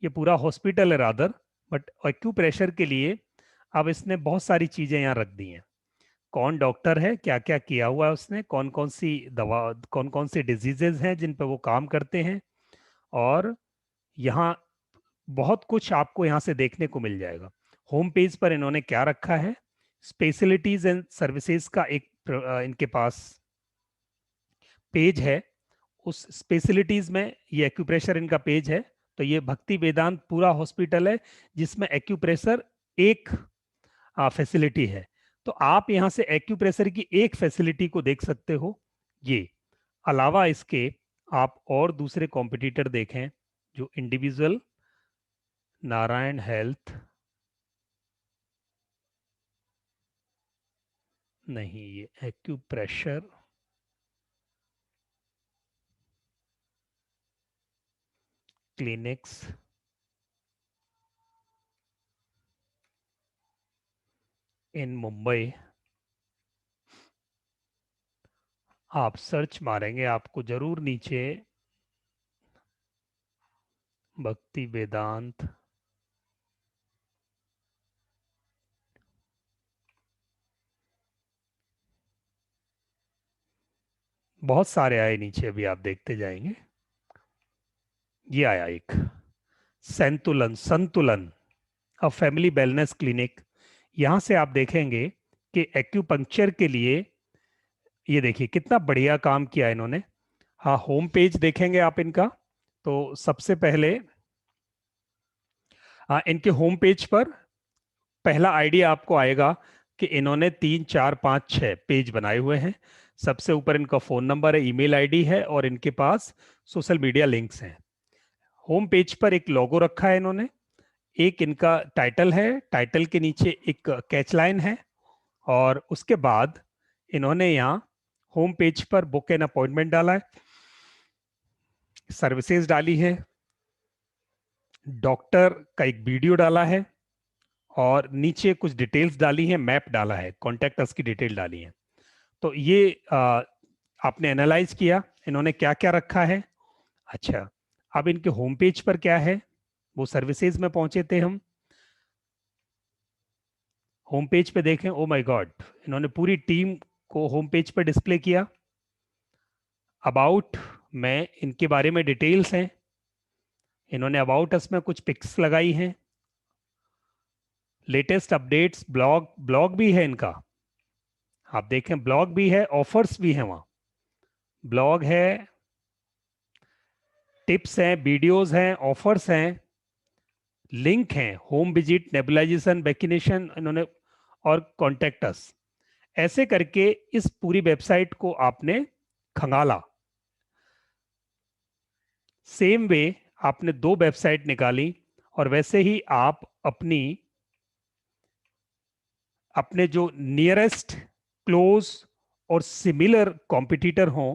ये पूरा हॉस्पिटल है रादर, बट एक्यूप्रेशर के लिए अब इसने बहुत सारी चीजें यहां रख दी हैं। कौन डॉक्टर है, क्या क्या किया हुआ है उसने, कौन कौन सी दवा, कौन कौन सी डिजीजेज हैं जिन पर वो काम करते हैं, और यहाँ बहुत कुछ आपको यहाँ से देखने को मिल जाएगा। होम पेज पर इन्होंने क्या रखा है, स्पेशलिटीज एंड सर्विसेज का एक इनके पास पेज है। उस स्पेशलिटीज में ये एक्यूप्रेशर इनका पेज है। तो ये भक्ति वेदांत पूरा हॉस्पिटल है जिसमें एक्यूप्रेशर एक फैसिलिटी है। तो आप यहाँ से एक्यूप्रेशर की एक फैसिलिटी को देख सकते हो। ये अलावा इसके आप और दूसरे कॉम्पिटिटर देखें जो इंडिविजुअल नारायण हेल्थ, नहीं ये एक्यूप्रेशर, क्लिनिक्स, इन मुंबई, आप सर्च मारेंगे आपको जरूर नीचे भक्ति वेदांत, बहुत सारे आए नीचे, अभी आप देखते जाएंगे। ये आया एक संतुलन, संतुलन अ फैमिली वेलनेस क्लिनिक। यहां से आप देखेंगे कि एक्यूपंक्चर के लिए ये देखिए कितना बढ़िया काम किया इन्होंने। हाँ, होम पेज देखेंगे आप इनका, तो सबसे पहले इनके होम पेज पर पहला आइडिया आपको आएगा कि इन्होंने 3, 4, 5, 6 पेज बनाए हुए हैं। सबसे ऊपर इनका फोन नंबर है, ईमेल आईडी है और इनके पास सोशल मीडिया लिंक्स हैं। होम पेज पर एक लोगो रखा है इन्होंने, एक इनका टाइटल है, टाइटल के नीचे एक कैच लाइन है, और उसके बाद इन्होंने यहाँ होम पेज पर बुक एन अपॉइंटमेंट डाला है, सर्विसेज डाली है, डॉक्टर का एक वीडियो डाला है, और नीचे कुछ डिटेल्स डाली है, मैप डाला है, कॉन्टेक्ट अस की डिटेल डाली है। तो ये आपने एनालाइज किया इन्होंने क्या क्या रखा है। अच्छा, अब इनके होम पेज पर क्या है, वो सर्विसेज में पहुंचे थे हम। होम पेज पे देखें, ओ माय गॉड, इन्होंने पूरी टीम को होम पेज पर डिस्प्ले किया। अबाउट में इनके बारे में डिटेल्स हैं, इन्होंने अबाउट अस में कुछ पिक्स लगाई हैं, लेटेस्ट अपडेट्स, ब्लॉग भी है इनका, आप देखें ब्लॉग भी है, ऑफर्स भी हैं वहां, ब्लॉग है, टिप्स हैं, वीडियोस हैं, ऑफर्स हैं, लिंक हैं, होम विजिट, नेबुलाइजेशन, वैक्सीनेशन इन्होंने, और कॉन्टेक्ट अस। ऐसे करके इस पूरी वेबसाइट को आपने खंगाला। सेम वे आपने 2 वेबसाइट निकाली, और वैसे ही आप अपने जो नियरेस्ट, क्लोज और सिमिलर कॉम्पिटिटर हों,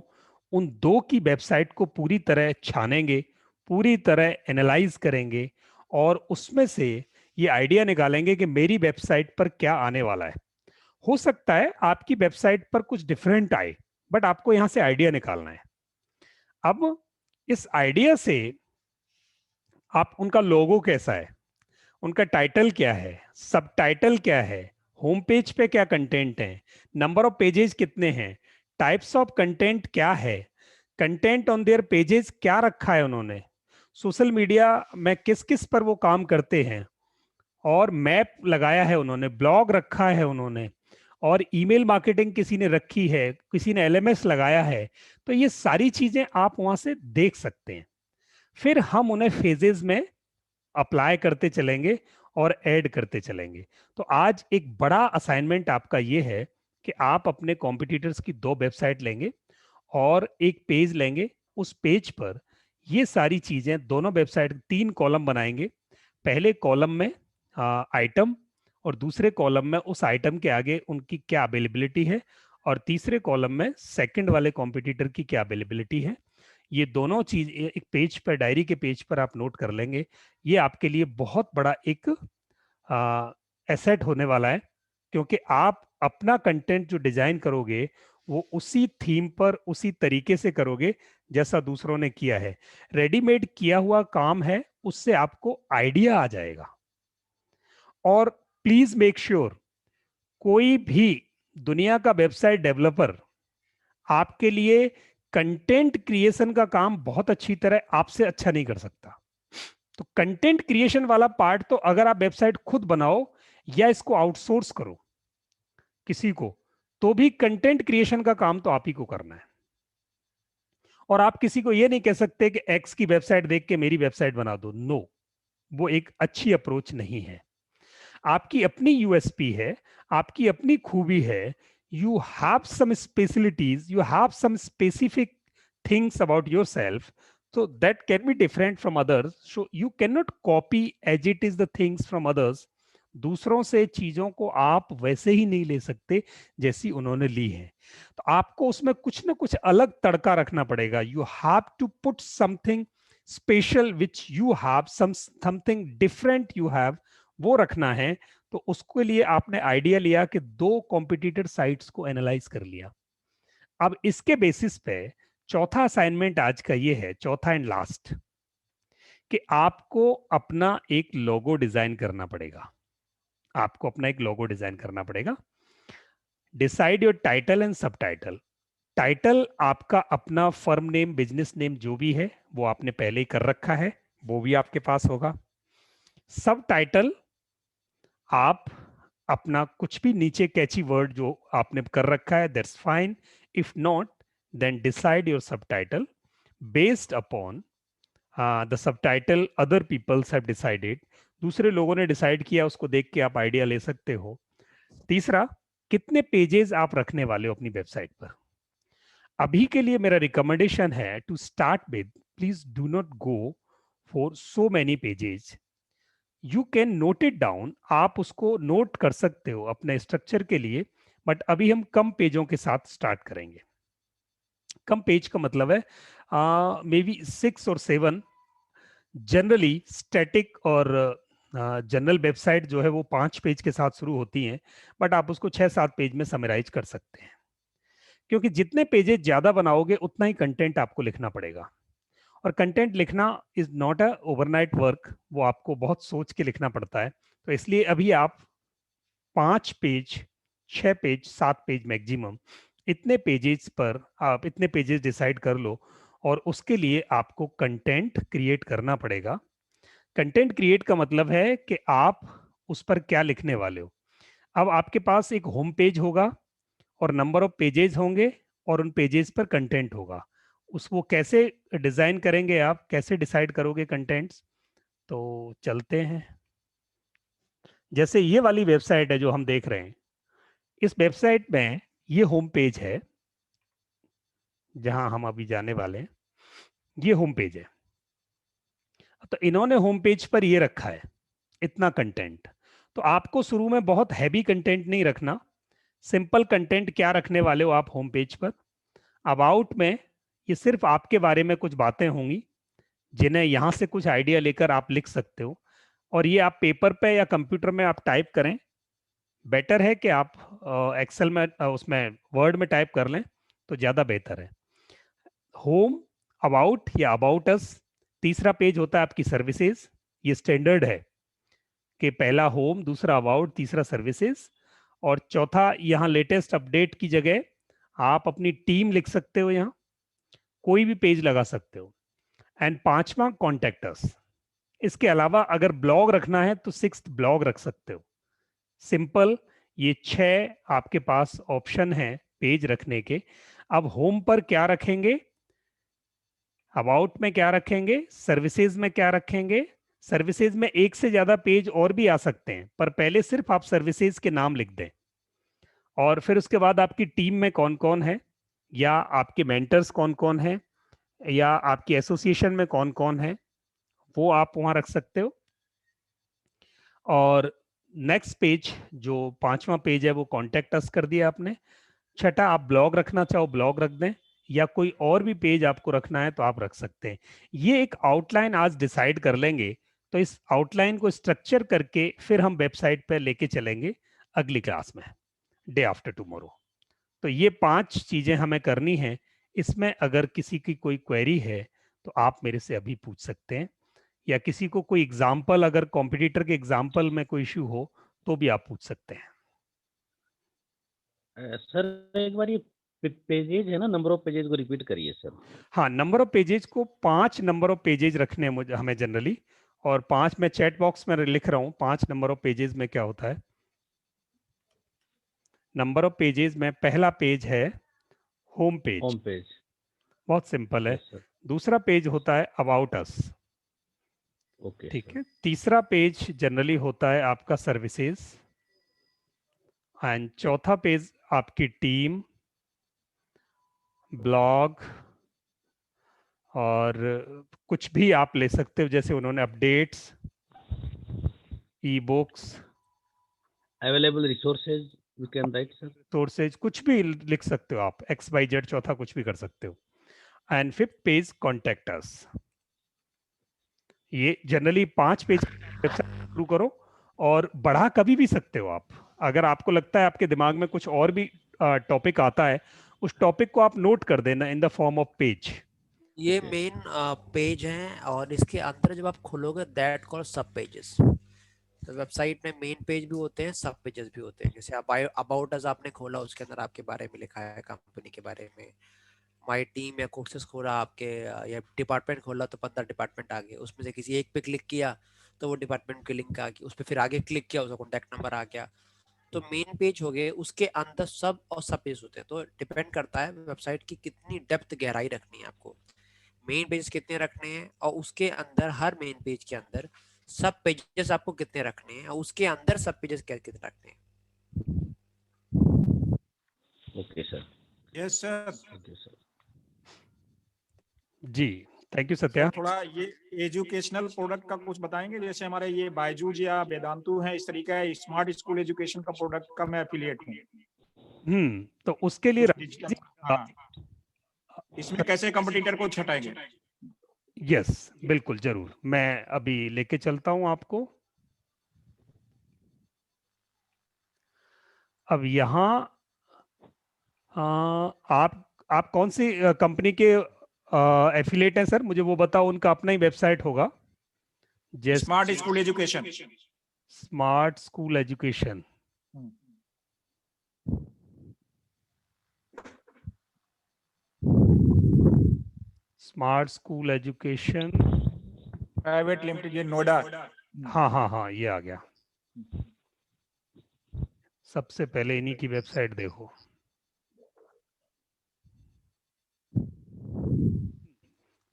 उन 2 की वेबसाइट को पूरी तरह छानेंगे, पूरी तरह एनालाइज करेंगे, और उसमें से ये आइडिया निकालेंगे कि मेरी वेबसाइट पर क्या आने वाला है। हो सकता है आपकी वेबसाइट पर कुछ डिफरेंट आए, बट आपको यहां से आइडिया निकालना है। अब इस आइडिया से आप, उनका लोगो कैसा है, उनका टाइटल क्या है, सब टाइटल क्या है, होम पेज पे क्या कंटेंट है, नंबर ऑफ पेजेस कितने हैं, टाइप्स ऑफ कंटेंट क्या है, कंटेंट ऑन देयर पेजेस क्या रखा है उन्होंने, सोशल मीडिया में किस किस पर वो काम करते हैं, और मैप लगाया है उन्होंने, ब्लॉग रखा है उन्होंने, और ईमेल मार्केटिंग किसी ने रखी है, किसी ने एलएमएस लगाया है। तो ये सारी चीजें आप वहां से देख सकते हैं। फिर हम उन्हें फेजेस में अप्लाई करते चलेंगे और ऐड करते चलेंगे। तो आज एक बड़ा असाइनमेंट आपका ये है कि आप अपने कॉम्पिटिटर्स की 2 वेबसाइट लेंगे और एक पेज लेंगे, उस पेज पर ये सारी चीजें, दोनों वेबसाइट 3 कॉलम बनाएंगे। पहले कॉलम में आइटम, और दूसरे कॉलम में उस आइटम के आगे उनकी क्या अवेलेबिलिटी है, और तीसरे कॉलम में सेकंड वाले कॉम्पिटिटर की क्या अवेलेबिलिटी है। ये दोनों चीज एक पेज पर, डायरी के पेज पर आप नोट कर लेंगे। ये आपके लिए बहुत बड़ा एक एसेट होने वाला है, क्योंकि आप अपना कंटेंट जो डिजाइन करोगे वो उसी थीम पर, उसी तरीके से करोगे जैसा दूसरों ने किया है। रेडीमेड किया हुआ काम है, उससे आपको आइडिया आ जाएगा। और प्लीज मेक श्योर कोई भी दुनिया का वेबसाइट डेवलपर आपके लिए कंटेंट क्रिएशन का काम बहुत अच्छी तरह आपसे अच्छा नहीं कर सकता। तो कंटेंट क्रिएशन वाला पार्ट तो अगर आप वेबसाइट खुद बनाओ या इसको आउटसोर्स करो किसी को, तो भी कंटेंट क्रिएशन का काम तो आप ही को करना है। और आप किसी को ये नहीं कह सकते कि एक्स की वेबसाइट देख के मेरी वेबसाइट बना दो। नो, वो एक अच्छी अप्रोच नहीं है। आपकी अपनी यूएसपी है, आपकी अपनी खूबी है। You have some specialities, you have some specific things about yourself, so that can be different from others. So you cannot copy as it is the things from others. दूसरों से चीजों को आप वैसे ही नहीं ले सकते जैसी उन्होंने ली है। तो आपको उसमें कुछ ना कुछ अलग तड़का रखना पड़ेगा। You have to put something special which you have, something different you have, वो रखना है। तो उसके लिए आपने आइडिया लिया कि 2 कॉम्पिटिटर साइट्स को एनालाइज कर लिया। अब इसके बेसिस पे चौथा असाइनमेंट आज का ये है, चौथा एंड लास्ट, कि आपको अपना एक लोगो डिजाइन करना पड़ेगा। आपको अपना एक लोगो डिजाइन करना पड़ेगा। डिसाइड योर टाइटल एंड सब टाइटल। टाइटल आपका अपना फर्म नेम, बिजनेस नेम जो भी है वो आपने पहले ही कर रखा है, वो भी आपके पास होगा। सब टाइटल आप अपना कुछ भी नीचे कैची वर्ड जो आपने कर रखा है, that's fine. If not, then decide your subtitle based upon the subtitle other peoples have decided. दूसरे लोगों ने डिसाइड किया, उसको देख के आप आइडिया ले सकते हो। तीसरा, कितने पेजेस आप रखने वाले हो अपनी वेबसाइट पर। अभी के लिए मेरा रिकमेंडेशन है to start with, please do not go for so many pages. You can note it down, आप उसको नोट कर सकते हो अपने स्ट्रक्चर के लिए, बट अभी हम कम पेजों के साथ स्टार्ट करेंगे। कम पेज का मतलब है मे बी 6 और 7। जनरली स्टैटिक और जनरल वेबसाइट जो है वो 5 पेज के साथ शुरू होती हैं, बट आप उसको 6-7 पेज में समराइज कर सकते हैं। क्योंकि जितने पेजेस ज्यादा बनाओगे उतना ही कंटेंट आपको लिखना पड़ेगा। और कंटेंट लिखना is not a overnight work, वो आपको बहुत सोच के लिखना पड़ता है। तो इसलिए अभी आप 5 पेज, 6 पेज, 7 पेज मैक्सिमम, इतने पेजेस पर आप इतने पेजेस डिसाइड कर लो। और उसके लिए आपको कंटेंट क्रिएट करना पड़ेगा। कंटेंट क्रिएट का मतलब है कि आप उस पर क्या लिखने वाले हो। अब आपके पास एक होम पेज होगा और नंबर ऑफ पेजेस होंगे और उन पेजेस पर कंटेंट होगा। वो कैसे डिजाइन करेंगे, आप कैसे डिसाइड करोगे कंटेंट्स। तो चलते हैं। जैसे ये वाली वेबसाइट है जो हम देख रहे हैं, इस वेबसाइट में ये होम पेज है जहां हम अभी जाने वाले हैं। ये होम पेज है। तो इन्होंने होम पेज पर ये रखा है इतना कंटेंट। तो आपको शुरू में बहुत हैवी कंटेंट नहीं रखना, सिंपल कंटेंट क्या रखने वाले हो आप होम पेज पर। अबाउट में ये सिर्फ आपके बारे में कुछ बातें होंगी जिन्हें यहां से कुछ आइडिया लेकर आप लिख सकते हो। और ये आप पेपर पे या कंप्यूटर में आप टाइप करें, बेटर है कि आप एक्सेल में उसमें वर्ड में टाइप कर लें तो ज्यादा बेहतर है। होम, अबाउट या अबाउट अस। तीसरा पेज होता है आपकी सर्विसेज। ये स्टैंडर्ड है कि पहला होम, दूसरा अबाउट, तीसरा सर्विसेज, और चौथा यहाँ लेटेस्ट अपडेट की जगह आप अपनी टीम लिख सकते हो, यहाँ कोई भी पेज लगा सकते हो। एंड 5वां कॉन्टेक्ट अस। इसके अलावा अगर ब्लॉग रखना है तो 6th ब्लॉग रख सकते हो। सिंपल, ये 6 आपके पास ऑप्शन है पेज रखने के। अब होम पर क्या रखेंगे, अबाउट में क्या रखेंगे, सर्विसेज में क्या रखेंगे। सर्विसेज में एक से ज्यादा पेज और भी आ सकते हैं, पर पहले सिर्फ आप सर्विसेज के नाम लिख दें। और फिर उसके बाद आपकी टीम में कौन कौन है, या आपके मेंटर्स कौन कौन है, या आपकी एसोसिएशन में कौन कौन है, वो आप वहां रख सकते हो। और नेक्स्ट पेज जो 5वां पेज है वो कॉन्टेक्ट अस कर दिया आपने। छठा, आप ब्लॉग रखना चाहो ब्लॉग रख दें, या कोई और भी पेज आपको रखना है तो आप रख सकते हैं। ये एक आउटलाइन आज डिसाइड कर लेंगे, तो इस आउटलाइन को स्ट्रक्चर करके फिर हम वेबसाइट पर लेके चलेंगे अगली क्लास में, डे आफ्टर टुमारो। तो ये 5 चीजें हमें करनी है। इसमें अगर किसी की कोई क्वेरी है तो आप मेरे से अभी पूछ सकते हैं, या किसी को कोई एग्जाम्पल, अगर कॉम्पिटिटर के एग्जाम्पल में कोई इश्यू हो तो भी आप पूछ सकते हैं। सर एक बार ये पेजेज है ना, नंबर ऑफ पेजेज को रिपीट करिए सर। हाँ, नंबर ऑफ पेजेज को 5 नंबर ऑफ पेजेज रखने हैं मुझे, हमें जनरली, और 5 मैं चैट बॉक्स में लिख रहा हूँ 5 नंबर ऑफ पेजेज में क्या होता है। नंबर ऑफ पेजेज में पहला पेज है होम पेज, होम पेज। बहुत सिंपल है। Yes sir. दूसरा पेज होता है अबाउट अस, ओके ठीक सर। है। तीसरा पेज जनरली होता है आपका सर्विसेज, एंड चौथा पेज आपकी टीम, ब्लॉग, और कुछ भी आप ले सकते हो, जैसे उन्होंने updates, e books, available resources we can write sir. Sources, कुछ भी लिख सकते हो आप, XYZ, चौथा कुछ भी कर सकते हो। And fifth page contact us. ये जनरली 5 पेज वेबसाइट शुरू करो, और बढ़ा कभी भी सकते हो आप। अगर आपको लगता है आपके दिमाग में कुछ और भी टॉपिक आता है, उस टॉपिक को आप नोट कर देना in the form of page. ये मेन पेज है, और इसके अंदर जब आप खोलोगे दैट कॉल सब पेजेस। तो वेबसाइट में मेन पेज भी होते हैं, सब पेजेस भी होते हैं। जैसे आप अबाउट अस आपने खोला, उसके अंदर आपके बारे में लिखा है, कंपनी के बारे में। माय टीम या कोर्सेस खोला आपके, या डिपार्टमेंट खोला तो 15 डिपार्टमेंट आ गए, उसमें से किसी एक पे क्लिक किया तो वो डिपार्टमेंट की लिंक आ गई, उस पर फिर आगे क्लिक किया उसका कॉन्टैक्ट नंबर आ गया। तो मेन पेज हो गए, उसके अंदर सब और सब पेज होते हैं। तो डिपेंड करता है वेबसाइट की कितनी डेप्थ गहराई रखनी है आपको, मेन पेज कितने रखने हैं, और उसके अंदर हर मेन पेज के अंदर सब पेजेस आपको कितने रखने हैं, और उसके अंदर सब पेजेस कितने रखने हैं। Okay sir. Yes sir. Okay sir. जी, थैंक यू सत्या। थोड़ा ये एजुकेशनल प्रोडक्ट का कुछ बताएंगे, जैसे हमारे ये बायजूस या वेदांतु है, इस तरीका है स्मार्ट स्कूल एजुकेशन का प्रोडक्ट का मैं एफिलिएट हूँ। तो उसके लिए डिजिटल, हाँ, इसमें कैसे कंपटीटर को छटाएंगे? यस, बिल्कुल, जरूर, मैं अभी लेके चलता हूं आपको। अब यहाँ आप कौन सी कंपनी के एफिलिएट हैं सर, मुझे वो बताओ। उनका अपना ही वेबसाइट होगा, जैसे smart school education. Smart school education. Smart school education private limited, ये नोएडा। हाँ हाँ हाँ, ये आ गया। सबसे पहले इन्हीं की वेबसाइट देखो।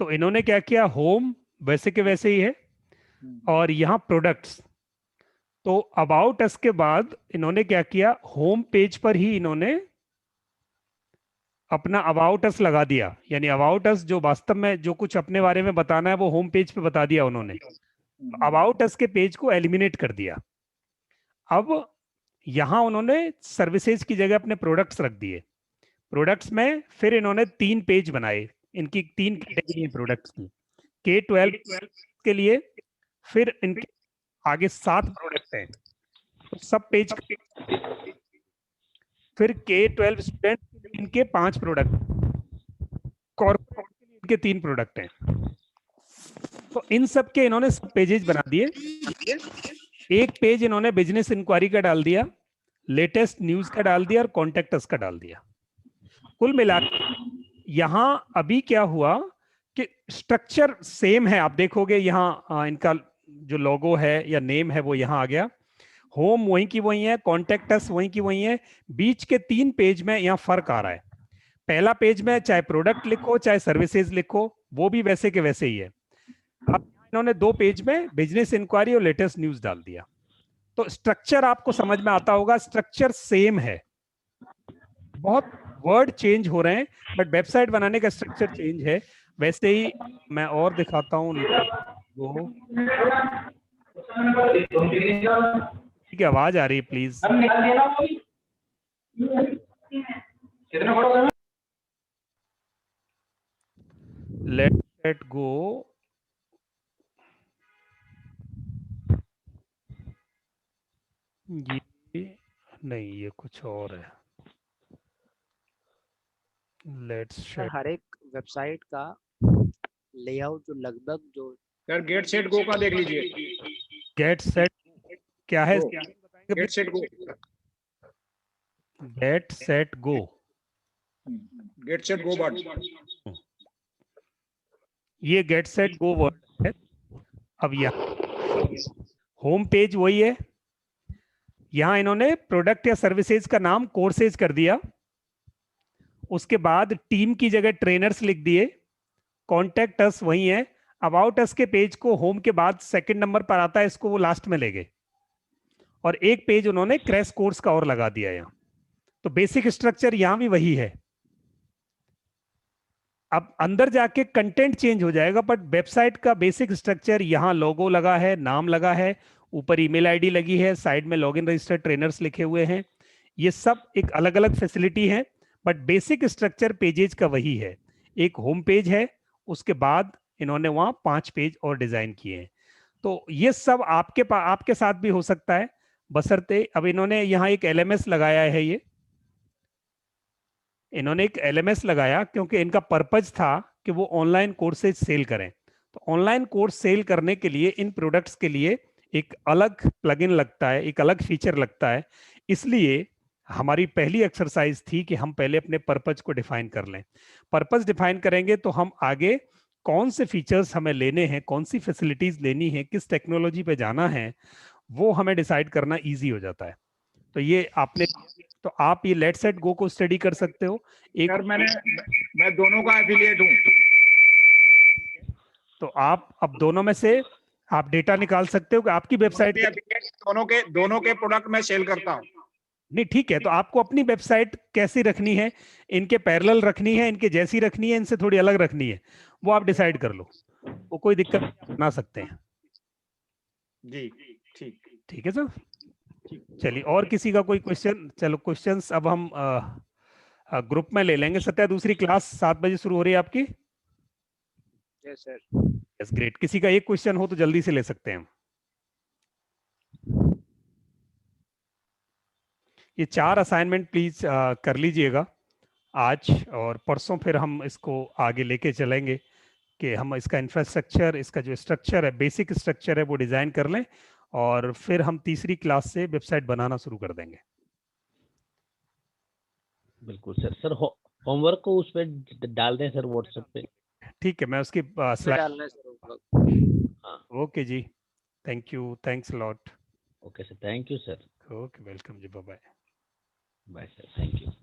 तो इन्होंने क्या किया, होम वैसे के वैसे ही है, और यहाँ प्रोडक्ट्स। तो अबाउट अस के बाद इन्होंने क्या किया, होम पेज पर ही इन्होंने अपना अबाउट अस लगा दिया। यानी अबाउट अस जो वास्तव में जो कुछ अपने बारे में बताना है वो होम पेज पे बता दिया उन्होंने। अबाउट अस के पेज को एलिमिनेट कर दिया। अब यहां उन्होंने सर्विसेज की जगह अपने प्रोडक्ट्स रख दिए। प्रोडक्ट्स में फिर इन्होंने 3 पेज बनाए। इनकी 3 कैटेगरी है प्रोडक्ट्स की। K-12 के लिए फिर इनके आगे 7 प्रोडक्ट हैं, तो सब पेज। फिर K-12 स्टूडेंट इनके 5 प्रोडक्ट, कॉर्पोरेट के लिए इनके 3 प्रोडक्ट हैं। तो इन सब के इन्होंने सब पेजेस बना दिए। एक पेज इन्होंने बिजनेस इंक्वायरी का डाल दिया, लेटेस्ट न्यूज का डाल दिया, और कॉन्टेक्ट अस का डाल दिया। कुल मिलाकर यहां अभी क्या हुआ कि स्ट्रक्चर सेम है। आप देखोगे यहाँ इनका जो लोगो है या नेम है वो यहाँ आ गया। होम वहीं की वहीं है, कॉन्टेक्ट अस वहीं की वहीं है। बीच के 3 पेज में यहाँ फर्क आ रहा है। पहला पेज में चाहे प्रोडक्ट लिखो चाहे सर्विसेज लिखो, वो भी वैसे के वैसे ही है। अब इन्होंने 2 पेज में बिजनेस इंक्वायरी और लेटेस्ट न्यूज डाल दिया। तो स्ट्रक्चर आपको समझ में आता होगा, स्ट्रक्चर सेम है। बहुत वर्ड चेंज हो रहे हैं, बट वेबसाइट बनाने का स्ट्रक्चर चेंज है। वैसे ही मैं और दिखाता हूँ वो। ठीक है, आवाज आ रही है प्लीज। Let go. ये नहीं, ये कुछ और है। लेट्स हर एक वेबसाइट का लेआउट जो लगभग जो सर गेट सेट गो का देख लीजिए। गेट सेट क्या है? Get set go. Get set go, get set go word, ये गेट सेट गो वर्ड है। अब यहाँ होम पेज वही है, यहाँ इन्होंने प्रोडक्ट या सर्विसेज का नाम कोर्सेज कर दिया, उसके बाद टीम की जगह ट्रेनर्स लिख दिए, कॉन्टेक्ट अस वही है, अबाउट अस के पेज को होम के बाद सेकंड नंबर पर आता है, इसको वो लास्ट में ले गए, और एक पेज उन्होंने क्रैश कोर्स का और लगा दिया यहाँ। तो बेसिक स्ट्रक्चर यहां भी वही है। अब अंदर जाके कंटेंट चेंज हो जाएगा, बट वेबसाइट का बेसिक स्ट्रक्चर, यहाँ लोगो लगा है, नाम लगा है, ऊपर ईमेल आईडी लगी है, साइड में लॉगिन रजिस्टर ट्रेनर्स लिखे हुए हैं, ये सब एक अलग अलग फैसिलिटी है, बट बेसिक स्ट्रक्चर पेजेज का वही है। एक होम पेज है, उसके बाद इन्होंने वहां 5 पेज और डिजाइन किए हैं। तो ये सब आपके साथ भी हो सकता है, बशर्ते अब इन्होंने यहाँ एक LMS लगाया है, इन्होंने एक LMS लगाया क्योंकि इनका पर्पज था कि वो ऑनलाइन कोर्सेज सेल करें। तो ऑनलाइन कोर्स सेल करने के लिए इन प्रोडक्ट्स के लिए एक अलग प्लगइन लगता है, एक अलग फीचर लगता है। इसलिए हमारी पहली एक्सरसाइज थी कि हम पहले अपने पर्पज को डिफाइन कर लें। पर्पज डिफाइन करेंगे तो हम आगे कौन से फीचर्स हमें लेने हैं, कौन सी फैसिलिटीज लेनी है, किस टेक्नोलॉजी पे जाना है, वो हमें डिसाइड करना इजी हो जाता है। तो ये आपने, तो आप ये लेट सेट गो को स्टडी कर सकते हो। एक सर मैं दोनों का एफिलिएट हूँ, तो आप अब दोनों में से आप डेटा निकाल सकते हो कि आपकी वेबसाइट, दोनों के प्रोडक्ट में सेल करता हूँ। नहीं ठीक है, तो आपको अपनी वेबसाइट कैसी रखनी है, इनके पैरेलल रखनी है, इनके जैसी रखनी है, इनसे थोड़ी अलग रखनी है, वो आप डिसाइड कर लो, वो कोई दिक्कत नहीं, बना सकते हैं। जी ठीक, ठीक है सर, चलिए और किसी का कोई क्वेश्चन? चलो क्वेश्चंस अब हम ग्रुप में ले लेंगे। सत्या दूसरी क्लास 7 बजे शुरू हो रही है आपकी? Yes sir. Yes great. किसी का एक क्वेश्चन हो तो जल्दी से ले सकते हैं हम। ये 4 असाइनमेंट प्लीज कर लीजिएगा आज और परसों, फिर हम इसको आगे लेके चलेंगे कि हम इसका इंफ्रास्ट्रक्चर, इसका जो स्ट्रक्चर है, बेसिक स्ट्रक्चर है, वो डिजाइन कर लें, और फिर हम तीसरी क्लास से वेबसाइट बनाना शुरू कर देंगे। बिल्कुल सर। सर होमवर्क को उस पर डाल दें सर, व्हाट्सएप पे। ठीक है, मैं उसकी डालना है सर। ओके जी, thank you, thanks lot. Okay sir, thank you sir. Okay, welcome जी, bye bye. Bye sir, thank you.